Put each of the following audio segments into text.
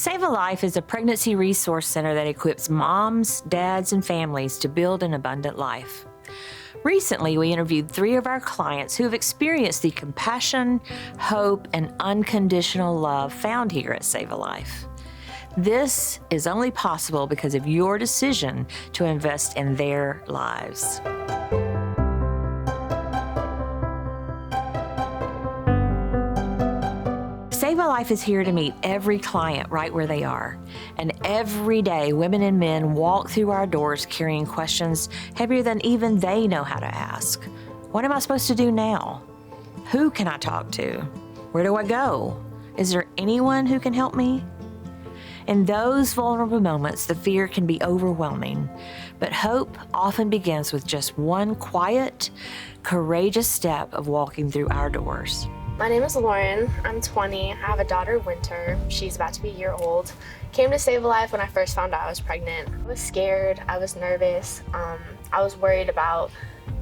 Sav-A-Life is a pregnancy resource center that equips moms, dads, and families to build an abundant life. Recently, we interviewed 3 of our clients who have experienced the compassion, hope, and unconditional love found here at Sav-A-Life. This is only possible because of your decision to invest in their lives. Sav-A-Life is here to meet every client right where they are. And every day, women and men walk through our doors carrying questions heavier than even they know how to ask. What am I supposed to do now? Who can I talk to? Where do I go? Is there anyone who can help me? In those vulnerable moments, the fear can be overwhelming, but hope often begins with just one quiet, courageous step of walking through our doors. My name is Lauren. I'm 20. I have a daughter, Winter. She's about to be a year old. Came to Sav-A-Life when I first found out I was pregnant. I was scared. I was nervous. I was worried about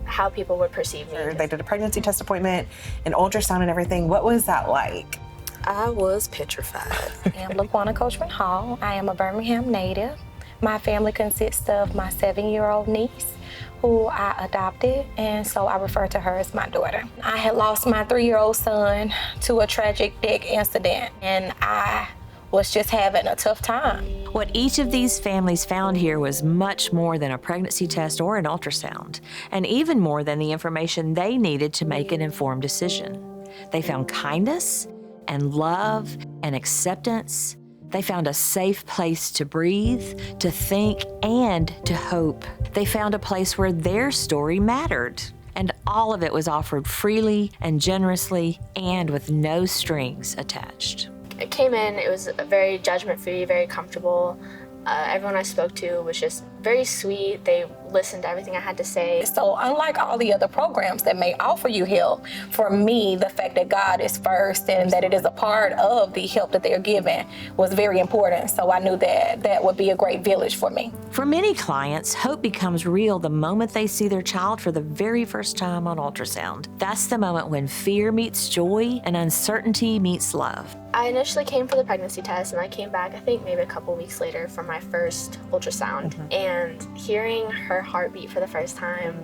how people would perceive me. They did a pregnancy test appointment, an ultrasound and everything. What was that like? I was petrified. I am LaQuana Coachman Hall. I am a Birmingham native. My family consists of my 7-year-old niece, who I adopted, and so I refer to her as my daughter. I had lost my 3-year-old son to a tragic deck incident, and I was just having a tough time. What each of these families found here was much more than a pregnancy test or an ultrasound, and even more than the information they needed to make an informed decision. They found kindness and love and acceptance. They found a safe place to breathe, to think, and to hope. They found a place where their story mattered, and all of it was offered freely and generously and with no strings attached. I came in, it was very judgment-free, very comfortable. Everyone I spoke to was just very sweet. They listened to everything I had to say. So unlike all the other programs that may offer you help, for me, the fact that God is first and that it is a part of the help that they're given was very important. So I knew that that would be a great village for me. For many clients, hope becomes real the moment they see their child for the very first time on ultrasound. That's the moment when fear meets joy and uncertainty meets love. I initially came for the pregnancy test, and I came back, I think maybe a couple weeks later, for my first ultrasound. And hearing her heartbeat for the first time,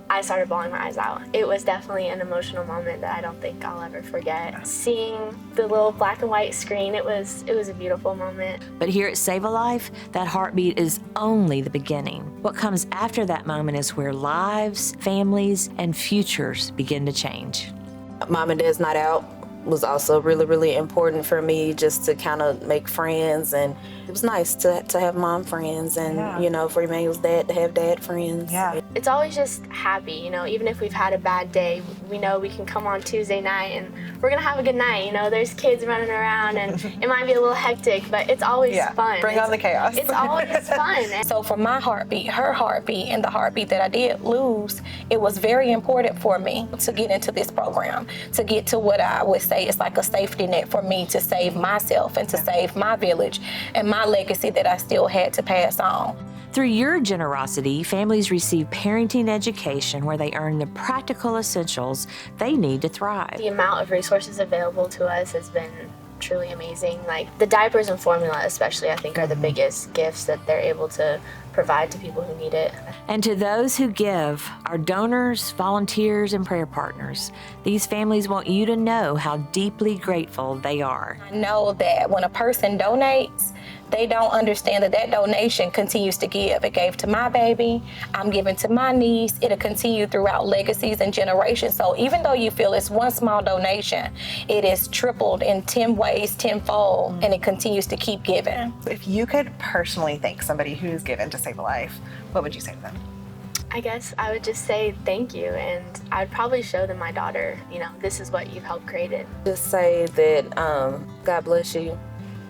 I started bawling my eyes out. It was definitely an emotional moment that I don't think I'll ever forget. Seeing the little black and white screen, it was a beautiful moment. But here at Sav-A-Life, that heartbeat is only the beginning. What comes after that moment is where lives, families, and futures begin to change. Mom and Dad's night out was also really, really important for me, just to kind of make friends, and it was nice to have mom friends, and you know, for Emmanuel's dad to have dad friends. It's always just happy, you know, even if we've had a bad day, we know we can come on Tuesday night and we're gonna have a good night. You know, there's kids running around and it might be a little hectic, but it's always fun. Bring on the chaos. It's always fun. So for my heartbeat, her heartbeat, and the heartbeat that I did lose, it was very important for me to get into this program, to get to what I would say is like a safety net for me to save myself and to save my village and my legacy that I still had to pass on. Through your generosity, families receive parenting education where they earn the practical essentials they need to thrive. The amount of resources available to us has been truly amazing. Like the diapers and formula especially, I think, are the biggest gifts that they're able to provide to people who need it. And to those who give, our donors, volunteers, and prayer partners, these families want you to know how deeply grateful they are. I know that when a person donates, they don't understand that that donation continues to give. It gave to my baby, I'm giving to my niece, it'll continue throughout legacies and generations. So even though you feel it's one small donation, it is tripled in 10 ways, tenfold, and it continues to keep giving. If you could personally thank somebody who's given to Sav-A-Life, what would you say to them? I guess I would just say thank you, and I'd probably show them my daughter, you know, this is what you've helped create it. Just say that God bless you.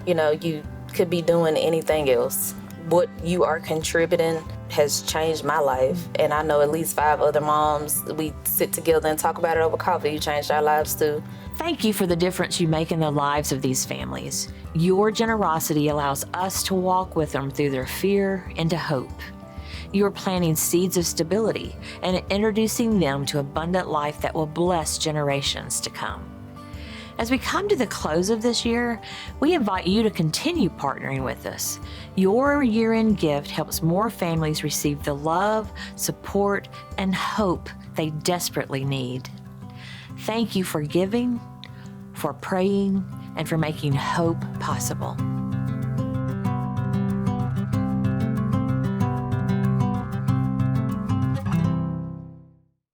You know, you could be doing anything else. What you are contributing has changed my life, and I know at least 5 other moms. We sit together and talk about it over coffee. You changed our lives too. Thank you for the difference you make in the lives of these families. Your generosity allows us to walk with them through their fear into hope. You are planting seeds of stability and introducing them to abundant life that will bless generations to come. As we come to the close of this year, we invite you to continue partnering with us. Your year-end gift helps more families receive the love, support, and hope they desperately need. Thank you for giving, for praying, and for making hope possible.